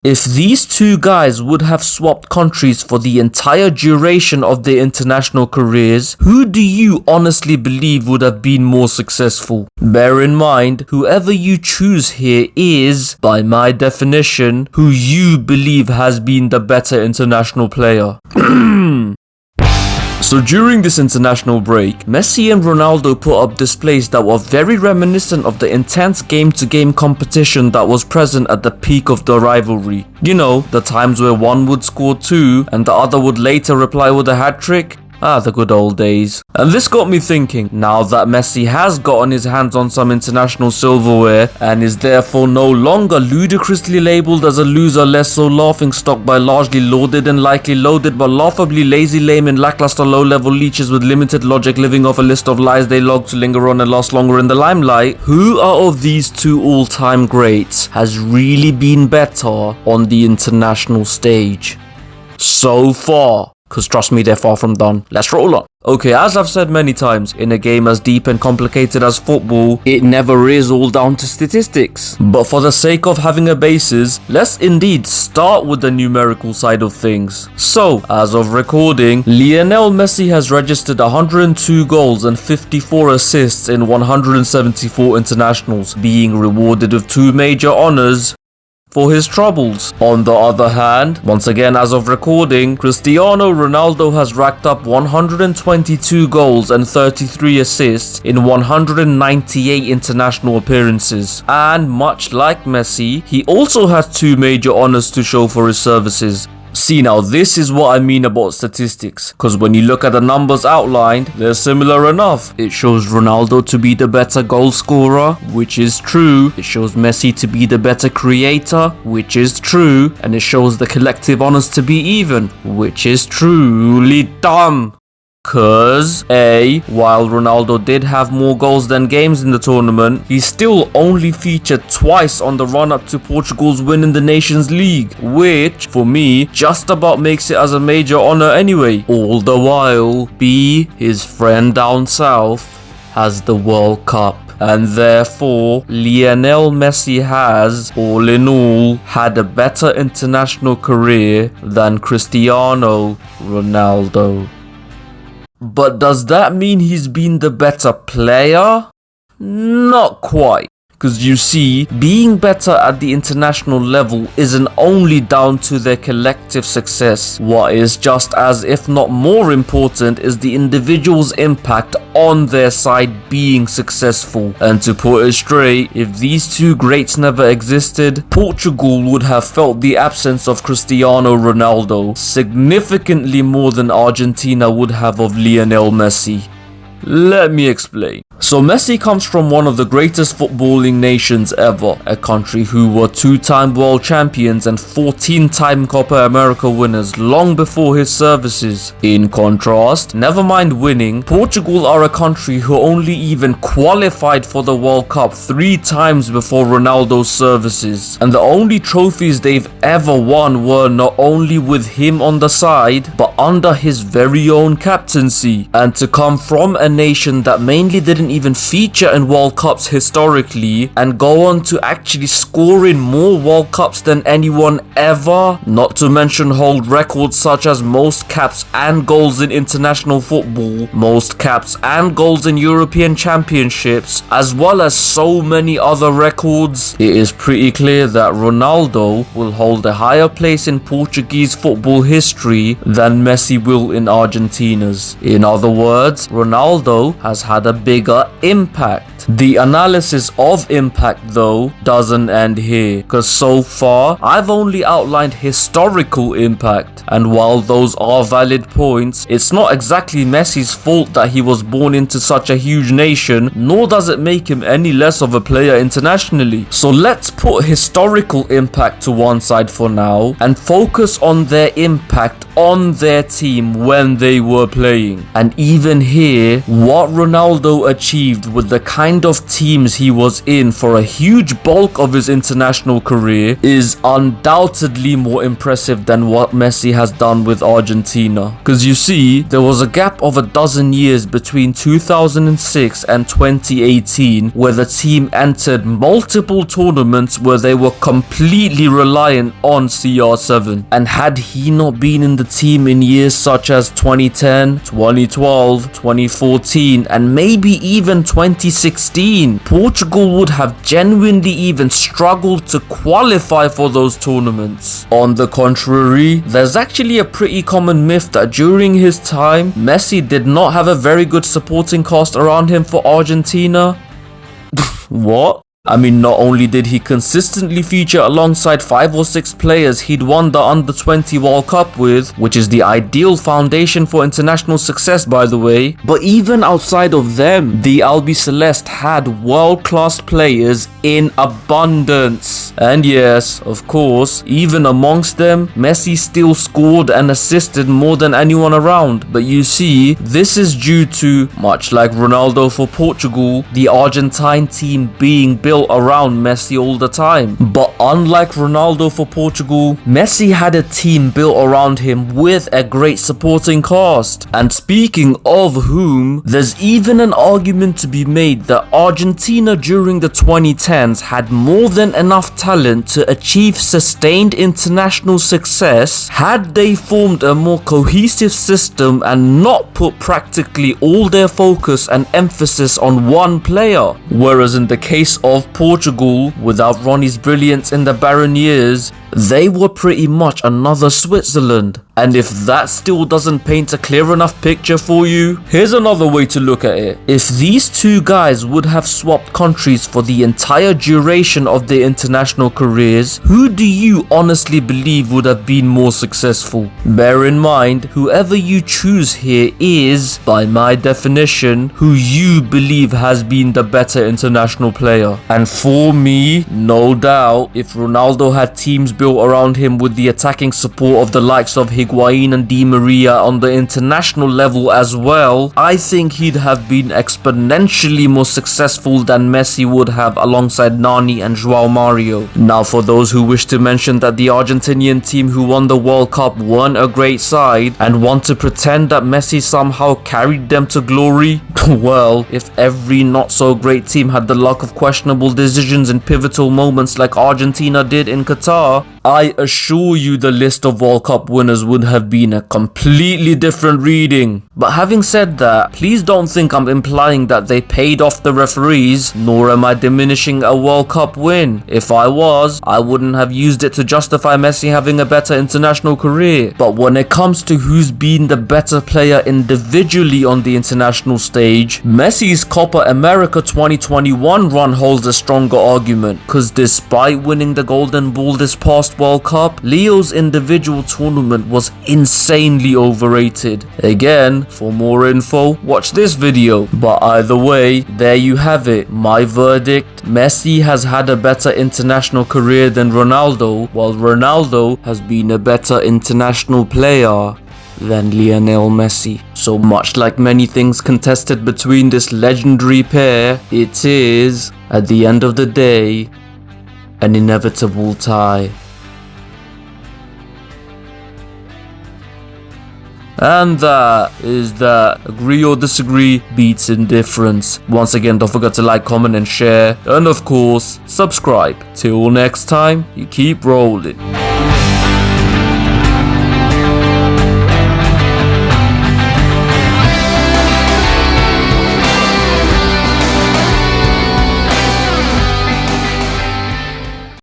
If these two guys would have swapped countries for the entire duration of their international careers, who do you honestly believe would have been more successful? Bear in mind, whoever you choose here is, by my definition, who you believe has been the better international player. So during this international break, Messi and Ronaldo put up displays that were very reminiscent of the intense game-to-game competition that was present at the peak of the rivalry. You know, the times where one would score two and the other would later reply with a hat-trick. The good old days. And this got me thinking, now that Messi has gotten his hands on some international silverware and is therefore no longer ludicrously labelled as a loser, less so laughingstock by largely lauded and likely loaded but laughably lazy, lame and lackluster low-level leeches with limited logic living off a list of lies they log to linger on and last longer in the limelight, who out of these two all-time greats has really been better on the international stage so far? Cause trust me, they're far from done. Let's roll on. Okay, as I've said many times, in a game as deep and complicated as football, it never is all down to statistics. But for the sake of having a basis, let's indeed start with the numerical side of things. So, as of recording, Lionel Messi has registered 102 goals and 54 assists in 174 internationals, being rewarded with two major honours for his troubles. On the other hand, once again as of recording, Cristiano Ronaldo has racked up 122 goals and 33 assists in 198 international appearances. And much like Messi, he also has two major honours to show for his services. See, now this is what I mean about statistics, because when you look at the numbers outlined, they're similar enough. It shows Ronaldo to be the better goal scorer, which is true. It shows Messi to be the better creator, which is true. And it shows the collective honours to be even, which is truly dumb. Cause A, while Ronaldo did have more goals than games in the tournament, he still only featured twice on the run-up to Portugal's win in the Nations League, which, for me, just about makes it as a major honour anyway. All the while, B, his friend down south, has the World Cup. And therefore, Lionel Messi has, all in all, had a better international career than Cristiano Ronaldo. But does that mean he's been the better player? Not quite. Because you see, being better at the international level isn't only down to their collective success. What is just as, if not more important, is the individual's impact on their side being successful. And to put it straight, if these two greats never existed, Portugal would have felt the absence of Cristiano Ronaldo significantly more than Argentina would have of Lionel Messi. Let me explain. So Messi comes from one of the greatest footballing nations ever, a country who were two-time world champions and 14-time Copa America winners long before his services. In contrast, never mind winning, Portugal are a country who only even qualified for the World Cup 3 times before Ronaldo's services. And the only trophies they've ever won were not only with him on the side, but under his very own captaincy. And to come from a nation that mainly didn't even feature in World Cups historically and go on to actually score in more World Cups than anyone ever, not to mention hold records such as most caps and goals in international football, most caps and goals in European Championships, as well as so many other records, it is pretty clear that Ronaldo will hold a higher place in Portuguese football history than Messi will in Argentina's. In other words, Ronaldo has had a bigger impact. The analysis of impact though doesn't end here, because so far I've only outlined historical impact, and while those are valid points, it's not exactly Messi's fault that he was born into such a huge nation, nor does it make him any less of a player internationally. So let's put historical impact to one side for now and focus on their impact on their team when they were playing. And even here, what Ronaldo achieved with the kind kind of teams he was in for a huge bulk of his international career is undoubtedly more impressive than what Messi has done with Argentina. Because you see, there was a gap of a dozen years between 2006 and 2018 where the team entered multiple tournaments where they were completely reliant on CR7. And had he not been in the team in years such as 2010, 2012, 2014, and maybe even 2016, Portugal would have genuinely even struggled to qualify for those tournaments. On the contrary, there's actually a pretty common myth that during his time, Messi did not have a very good supporting cast around him for Argentina. What? I mean, not only did he consistently feature alongside 5 or 6 players he'd won the Under-20 World Cup with, which is the ideal foundation for international success by the way, but even outside of them, the Albiceleste had world-class players in abundance. And yes, of course, even amongst them, Messi still scored and assisted more than anyone around. But you see, this is due to, much like Ronaldo for Portugal, the Argentine team being built around Messi all the time. But unlike Ronaldo for Portugal, Messi had a team built around him with a great supporting cast. And speaking of whom, there's even an argument to be made that Argentina during the 2010s had more than enough talent to achieve sustained international success had they formed a more cohesive system and not put practically all their focus and emphasis on one player. Whereas in the case of Portugal, without Ronnie's brilliance in the barren years, they were pretty much another Switzerland. And if that still doesn't paint a clear enough picture for you, here's another way to look at it. If these two guys would have swapped countries for the entire duration of their international careers, who do you honestly believe would have been more successful? Bear in mind, whoever you choose here is, by my definition, who you believe has been the better international player. And for me, no doubt, if Ronaldo had teams built around him with the attacking support of the likes of Higuain and Di Maria on the international level as well, I think he'd have been exponentially more successful than Messi would have alongside Nani and João Mario. Now for those who wish to mention that the Argentinian team who won the World Cup weren't a great side and want to pretend that Messi somehow carried them to glory, well, if every not so great team had the luck of questionable decisions in pivotal moments like Argentina did in Qatar, I assure you the list of World Cup winners would have been a completely different reading. But having said that, please don't think I'm implying that they paid off the referees, nor am I diminishing a World Cup win. If I was, I wouldn't have used it to justify Messi having a better international career. But when it comes to who's been the better player individually on the international stage, Messi's Copa America 2021 run holds a stronger argument, cause despite winning the Golden Ball this past World Cup, Leo's individual tournament was insanely overrated. Again, for more info, watch this video. But either way, there you have it. My verdict: Messi has had a better international career than Ronaldo, while Ronaldo has been a better international player than Lionel Messi. So much like many things contested between this legendary pair, it is, at the end of the day, an inevitable tie. And that is that. Agree or disagree beats indifference. Once again, don't forget to like, comment and share. And of course, subscribe. Till next time, you keep rolling.